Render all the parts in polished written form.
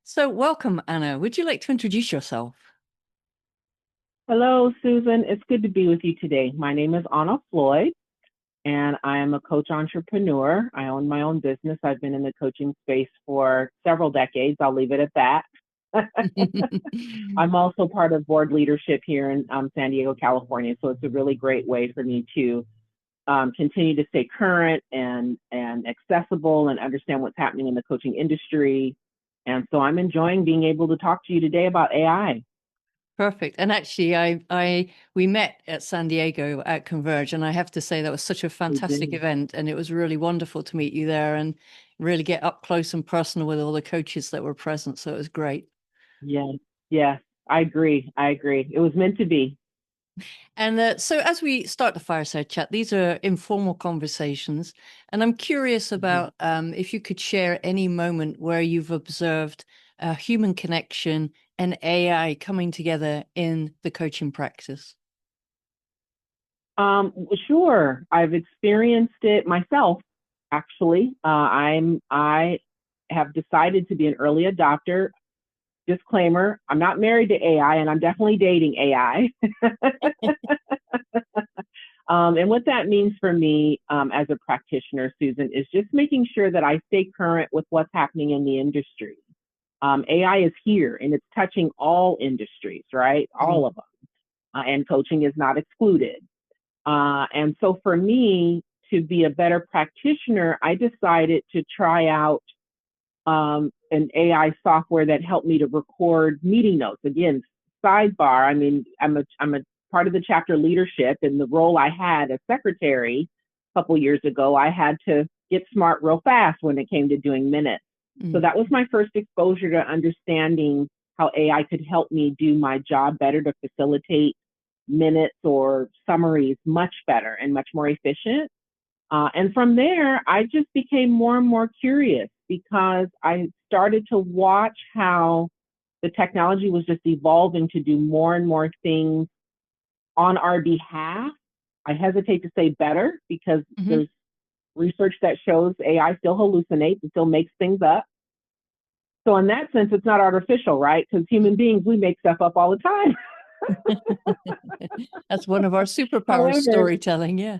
So, welcome, Anna. Would you like to introduce yourself? Hello, Susan. It's good to be with you today. My name is Ana Floyd, and I am a coach entrepreneur. I own my own business. I've been in the coaching space for several decades. I'll leave it at that. I'm also part of board leadership here in San Diego, California. So it's a really great way for me to continue to stay current and accessible and understand what's happening in the coaching industry. And so I'm enjoying being able to talk to you today about AI. Perfect. And actually, we met at San Diego at Converge, and I have to say that was such a We fantastic did. event, and it was really wonderful to meet you there and really get up close and personal with all the coaches that were present. So it was great. Yes, yes, I agree. I agree. It was meant to be. And so, as we start the fireside chat, these are informal conversations. And I'm curious Mhm. about if you could share any moment where you've observed a human connection and AI coming together in the coaching practice. Sure. I've experienced it myself, actually. I have decided to be an early adopter. Disclaimer, I'm not married to AI and I'm definitely dating AI. And what that means for me as a practitioner, Susan, is just making sure that I stay current with what's happening in the industry. AI is here and it's touching all industries, right? Mm, All of them. And coaching is not excluded. And so for me to be a better practitioner, I decided to try out an AI software that helped me to record meeting notes. Again, sidebar. I mean, I'm a part of the chapter leadership, and the role I had as secretary a couple years ago, I had to get smart real fast when it came to doing minutes. So mm, that was my first exposure to understanding how AI could help me do my job better to facilitate minutes or summaries much better and much more efficient. And from there, I just became more and more curious because I started to watch how the technology was just evolving to do more and more things on our behalf. I hesitate to say better because mhm. there's research that shows AI still hallucinates and still makes things up. So, in that sense, it's not artificial, right? Because human beings, we make stuff up all the time. That's one of our superpowers, However, storytelling. Yeah.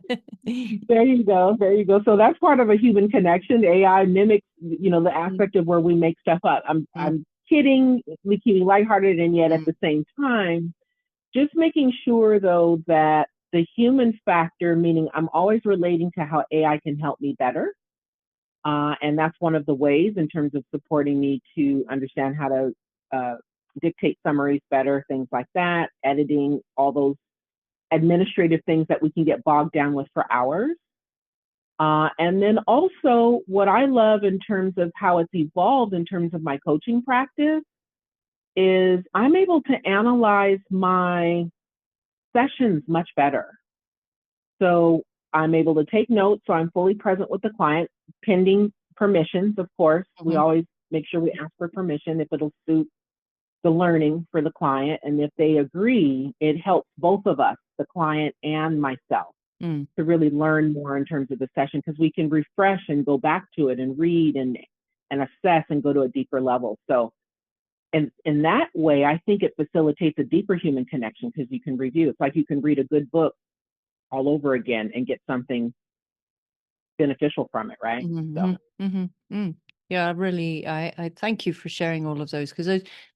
there you go. There you go. So that's part of a human connection. AI mimics, the Mm, aspect of where we make stuff up. mm, I'm kidding, we keeping lighthearted, and yet at mm. the same time, just making sure though that the human factor, meaning I'm always relating to how AI can help me better. And that's one of the ways in terms of supporting me to understand how to uh, dictate summaries better, things like that, editing, all those administrative things that we can get bogged down with for hours. And then also, what I love in terms of how it's evolved in terms of my coaching practice is I'm able to analyze my sessions much better. So I'm able to take notes, so I'm fully present with the client, pending permissions, of course. We Mhm. always make sure we ask for permission if it'll suit the learning for the client. And if they agree, it helps both of us, the client and myself, Mm. to really learn more in terms of the session because we can refresh and go back to it and read and assess and go to a deeper level. So in that way, I think it facilitates a deeper human connection because you can review. It's like you can read a good book all over again and get something beneficial from it, right? So Mhm, mhm, mm. Yeah, I thank you for sharing all of those because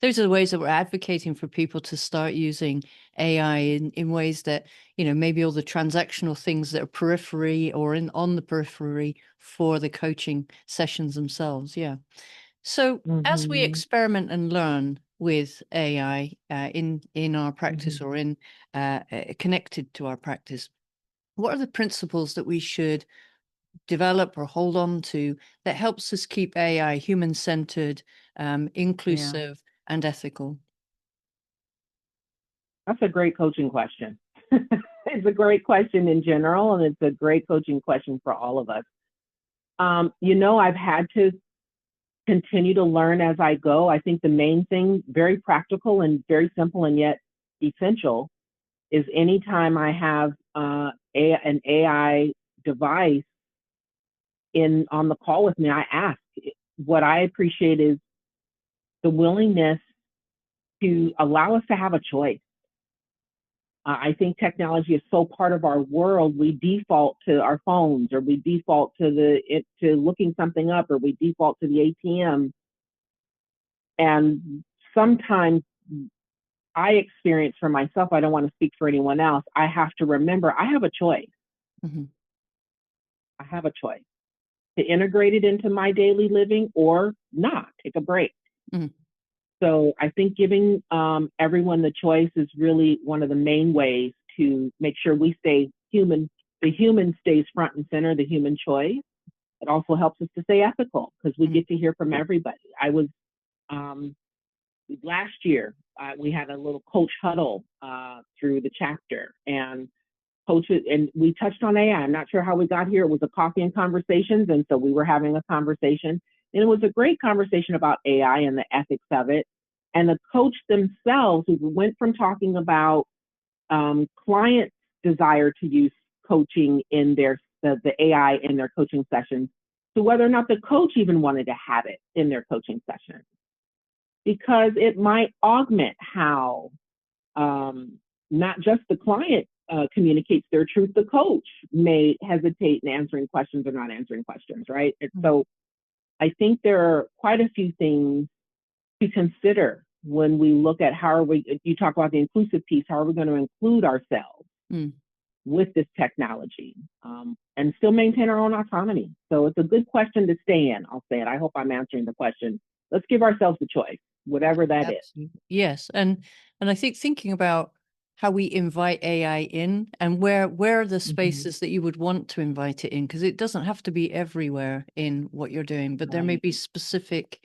those are the ways that we're advocating for people to start using AI in ways that, maybe all the transactional things that are periphery or on the periphery for the coaching sessions themselves. Yeah. So as we mm-hmm, experiment and learn with AI in our practice mm-hmm. or in connected to our practice, what are the principles that we should develop or hold on to that helps us keep AI human centered, Yeah, inclusive, and ethical? that's a great coaching question. It's a great question in general, and it's a great coaching question for all of us. I've had to continue to learn as I go. I think the main thing, very practical and very simple and yet essential, is anytime I have an AI device in on the call with me, I ask. What I appreciate is the willingness to allow us to have a choice. I think technology is so part of our world. We default to our phones, or we default to looking something up, or we default to the ATM. And sometimes I experience for myself, I don't want to speak for anyone else, I have to remember I have a choice. Mm-hmm. I have a choice to integrate it into my daily living or not, take a break. Mm-hmm. So I think giving everyone the choice is really one of the main ways to make sure we stay human. The human stays front and center, the human choice. It also helps us to stay ethical because we get to hear from everybody. I was last year, we had a little coach huddle through the chapter, and coaches, and we touched on AI. I'm not sure how we got here. It was a coffee and conversations, and so we were having a conversation, and it was a great conversation about AI and the ethics of it. And the coach themselves, who went from talking about clients' desire to use coaching in the AI in their coaching sessions, to whether or not the coach even wanted to have it in their coaching session, because it might augment how not just the client communicates their truth, the coach may hesitate in answering questions or not answering questions, right? Mm-hmm. So I think there are quite a few things to consider when we look at you talk about the inclusive piece, how are we going to include ourselves with this technology and still maintain our own autonomy? So it's a good question to stay in, I'll say it. I hope I'm answering the question. Let's give ourselves a choice, whatever that Absolutely. is. Yes. And I think thinking about how we invite AI in, and where are the spaces that you would want to invite it in, because it doesn't have to be everywhere in what you're doing, but there may be specific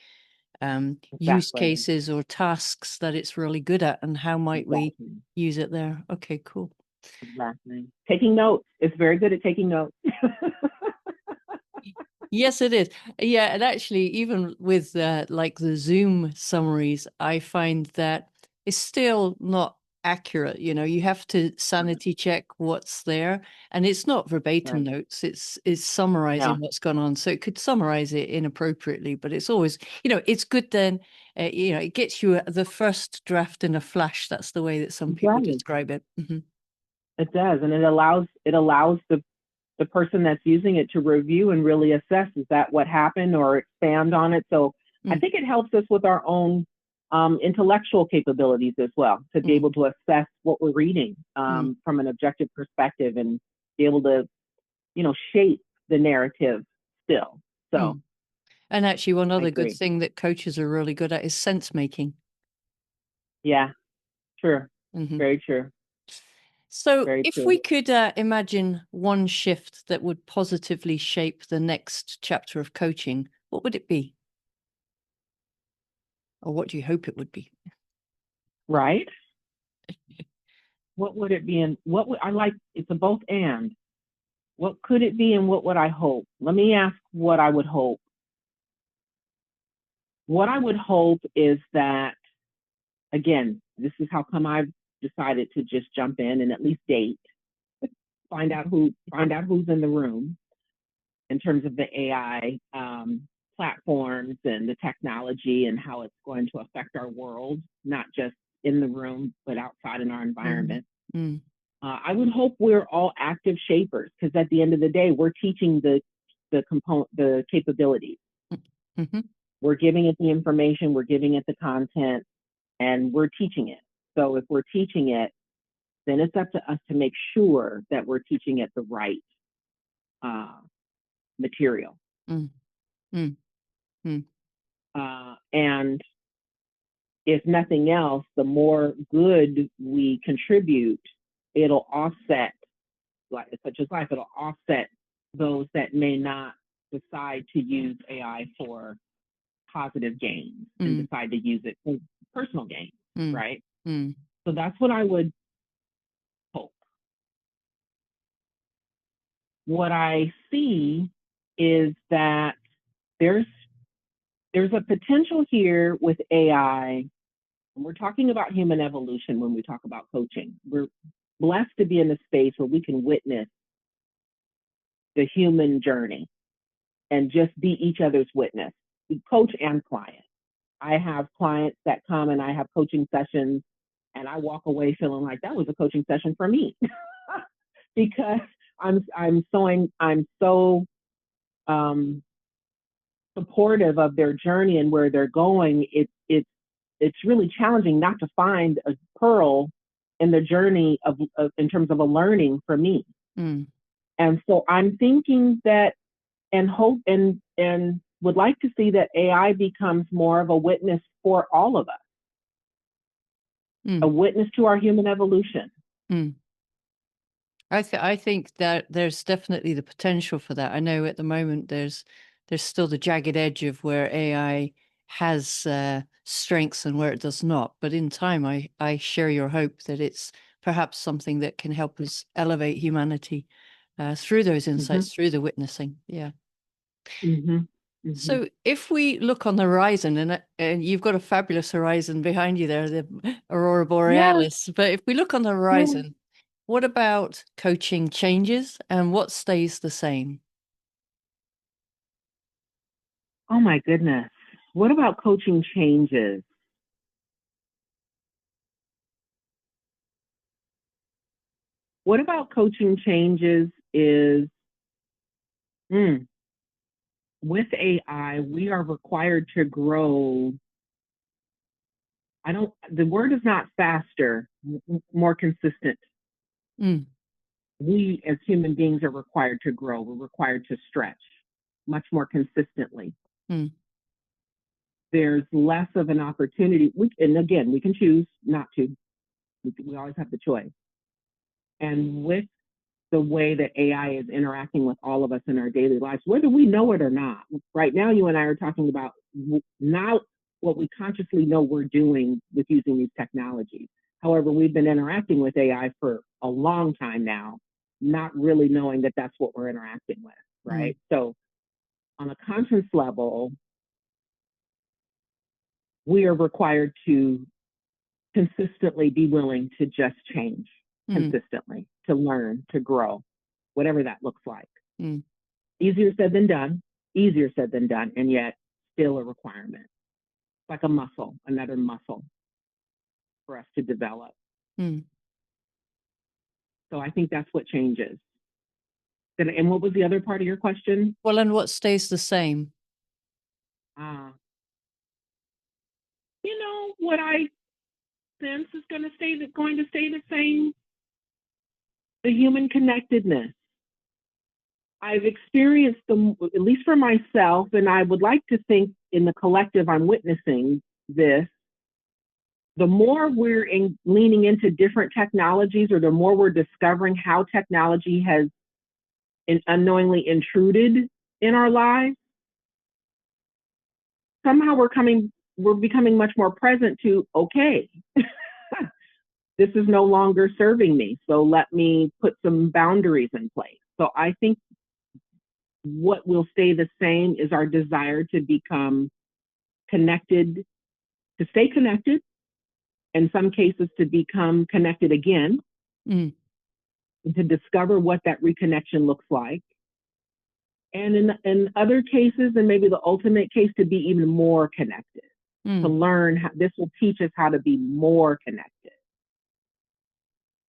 use cases or tasks that it's really good at, and how might we use it there? Okay, cool. Exactly. Taking notes. It's very good at taking notes. Yes, it is. Yeah, and actually, even with like the Zoom summaries, I find that it's still not accurate. You know, you have to sanity check what's there, and it's not verbatim notes. It's summarizing what's gone on. So it could summarize it inappropriately, but it's always, it's good then. It gets you the first draft in a flash. That's the way that some people describe it. Mm-hmm. It does, and it allows the person that's using it to review and really assess, is that what happened, or expand on it. So I think it helps us with our own intellectual capabilities as well, to be able to assess what we're reading from an objective perspective, and be able to, shape the narrative still. So, and actually, one other good thing that coaches are really good at is sense making. Yeah, true. Very true. So if we could imagine one shift that would positively shape the next chapter of coaching, what would it be? Or what do you hope it would be? Right. What would it be? And what would I like? It's a both and. What could it be, and what would I hope? Let me ask what I would hope. What I would hope is that, again, this is how come I've decided to just jump in and at least date, find out who's in the room in terms of the AI platforms and the technology, and how it's going to affect our world, not just in the room, but outside in our environment. I would hope we're all active shapers, because at the end of the day, we're teaching the capabilities. We're giving it the information, we're giving it the content, and we're teaching it. So if we're teaching it, then it's up to us to make sure that we're teaching it the right material. And if nothing else, the more good we contribute, it'll offset, such as life, it'll offset those that may not decide to use AI for positive gains and decide to use it for personal gains, right? So that's what I would hope. What I see is that there's a potential here with AI. And we're talking about human evolution when we talk about coaching. We're blessed to be in a space where we can witness the human journey and just be each other's witness, coach and client. I have clients that come and I have coaching sessions, and I walk away feeling like that was a coaching session for me because I'm so um, supportive of their journey and where they're going. It's really challenging not to find a pearl in the journey of in terms of a learning for me. Mm. And so I'm thinking that and hope and would like to see that AI becomes more of a witness for all of us, a Mm. witness to our human evolution. Mm. I think that there's definitely the potential for that. I know at the moment there's still the jagged edge of where AI has strengths and where it does not. But in time, I share your hope that it's perhaps something that can help us elevate humanity through those Mm-hmm, insights, through the witnessing. Yeah. mm-hmm, mm-hmm. So if we look on the horizon, and you've got a fabulous horizon behind you there, the Aurora Yes, Borealis. But if we look on the yes. horizon, what about coaching changes and what stays the same? Oh my goodness. What about coaching changes? What about coaching changes is mm, with AI, we are required to grow. The word is not faster, more consistent. Mm, We as human beings are required to grow. We're required to stretch much more consistently. mm, There's less of an opportunity. And again, we can choose not to. We always have the choice. And with the way that AI is interacting with all of us in our daily lives, whether we know it or not. Right now, you and I are talking about now what we consciously know we're doing with using these technologies. However, we've been interacting with AI for a long time now, not really knowing that that's what we're interacting with, mm, right? So, on a conscious level, we are required to consistently be willing to just change mm, consistently, to learn, to grow, whatever that looks like. mm, Easier said than done, easier said than done, and yet still a requirement. Like a muscle, another muscle for us to develop. mm. So I think that's what changes. And what was the other part of your question? Well, and what stays the same? Uh, what I sense is going to stay the same. The human connectedness. I've experienced them, at least for myself, and I would like to think in the collective I'm witnessing this. The more we're leaning into different technologies, or the more we're discovering how technology has unknowingly intruded in our lives, somehow we're becoming much more present to, okay, this is no longer serving me, so let me put some boundaries in place. So I think what will stay the same is our desire to become connected, to stay connected, in some cases to become connected again, Mm, and to discover what that reconnection looks like. And in other cases, and maybe the ultimate case, to be even more connected, to mm, learn how this will teach us how to be more connected.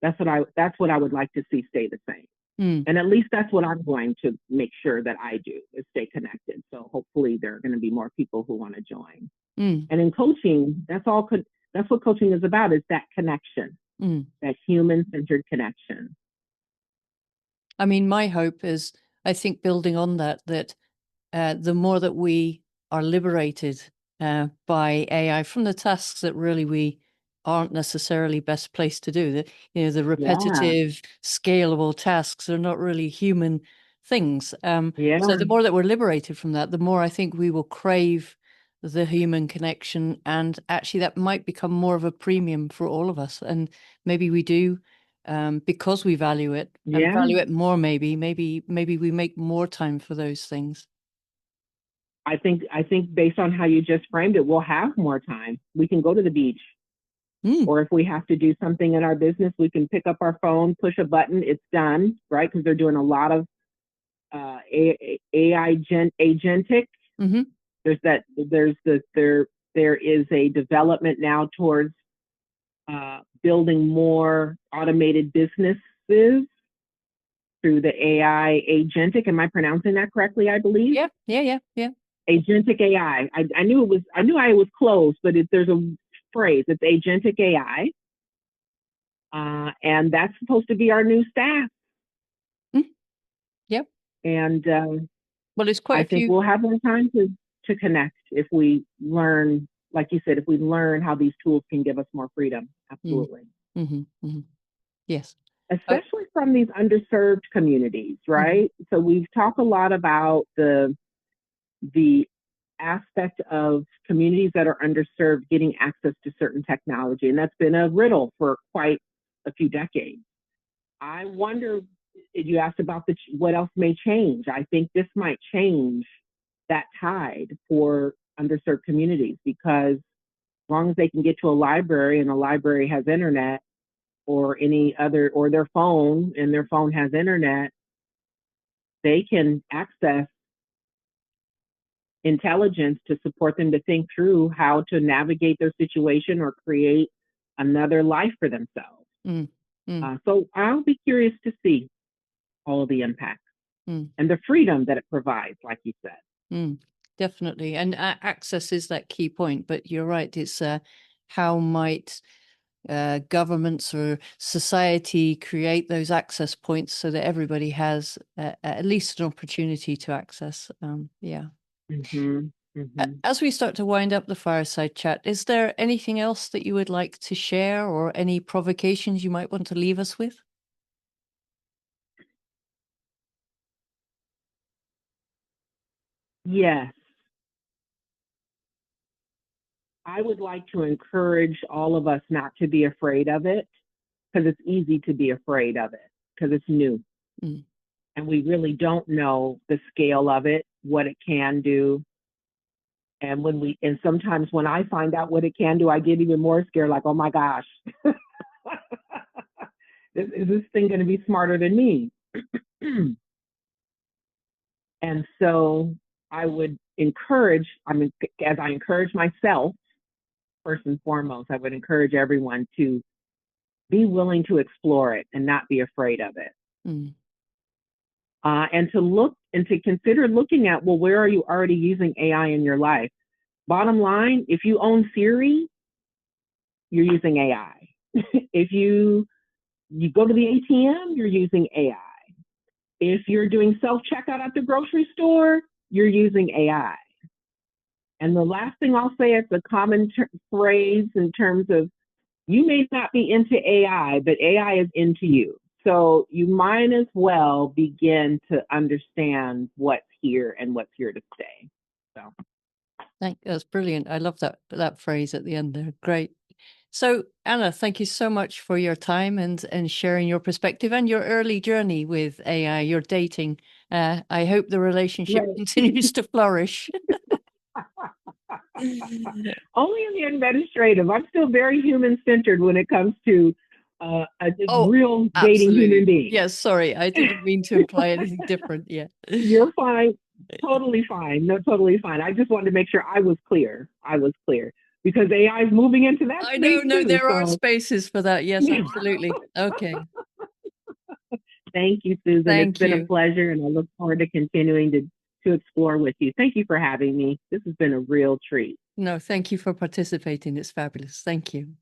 That's what I would like to see stay the same. mm, And at least that's what I'm going to make sure that I do, is stay connected. So hopefully there are going to be more people who want to join. mm, And in coaching, that's what coaching is about, is that connection, mm. that human-centered connection. I mean, my hope is, I think, building on that the more that we are liberated by AI from the tasks that really we aren't necessarily best placed to do, the Yeah, repetitive, scalable tasks are not really human things. So yeah, the more that we're liberated from that, the more I think we will crave the human connection, and actually that might become more of a premium for all of us. And maybe we do, because we value it and yeah. value it more. Maybe we make more time for those things. I think based on how you just framed it, we'll have more time. We can go to the beach, Mm, or if we have to do something in our business, we can pick up our phone, push a button, it's done, right? Because they're doing a lot of AI agentic. mm-hmm, There's that. There's the there. There is a development now towards building more automated businesses through the AI agentic. Am I pronouncing that correctly? I believe. Yeah. Agentic AI. I knew it was. I knew I was close, but there's a phrase. It's agentic AI, and that's supposed to be our new staff. Yep. And well, it's quite I a think few. we'll have more time to connect if we learn, like you said, if we learn how these tools can give us more freedom. Absolutely. Yes. Especially from these underserved communities, right? So we've talked a lot about the aspect of communities that are underserved getting access to certain technology, and that's been a riddle for quite a few decades. I wonder, you asked about what else may change. I think this might change that tide for underserved communities, because as long as they can get to a library and the library has internet, or any other, or their phone and their phone has internet, they can access intelligence to support them to think through how to navigate their situation or create another life for themselves. So I'll be curious to see all of the impacts and the freedom that it provides, like you said. Definitely. And access is that key point, but you're right. It's how might governments or society create those access points so that everybody has at least an opportunity to access. As we start to wind up the fireside chat, is there anything else that you would like to share, or any provocations you might want to leave us with? Yes. I would like to encourage all of us not to be afraid of it, because it's easy to be afraid of it because it's new. And we really don't know the scale of it, what it can do. And sometimes when I find out what it can do, I get even more scared, like, oh my gosh, is this thing going to be smarter than me? And so I would encourage, as I encourage myself, first and foremost, I would encourage everyone to be willing to explore it and not be afraid of it. And to consider looking at, well, where are you already using AI in your life? Bottom line, if you own Siri, you're using AI. If you go to the ATM, you're using AI. If you're doing self-checkout at the grocery store, you're using AI. And the last thing I'll say, is a common phrase in terms of, you may not be into AI, but AI is into you. So you might as well begin to understand what's here and what's here to stay. So That's brilliant. I love that phrase at the end there. Great. So Anna, thank you so much for your time and sharing your perspective and your early journey with AI, your dating. I hope the relationship continues to flourish. Only in the administrative. I'm still very human-centered when it comes to a real dating human being. Yes, sorry. I didn't mean to imply anything different. Yeah. You're fine. Totally fine. No, totally fine. I just wanted to make sure I was clear. Because AI is moving into that I space know, too. there are spaces for that. Yes, absolutely. Okay. Thank you, Susan. Thank it's been you. a pleasure, and I look forward to continuing to explore with you. Thank you for having me. This has been a real treat. No, thank you for participating. It's fabulous. Thank you.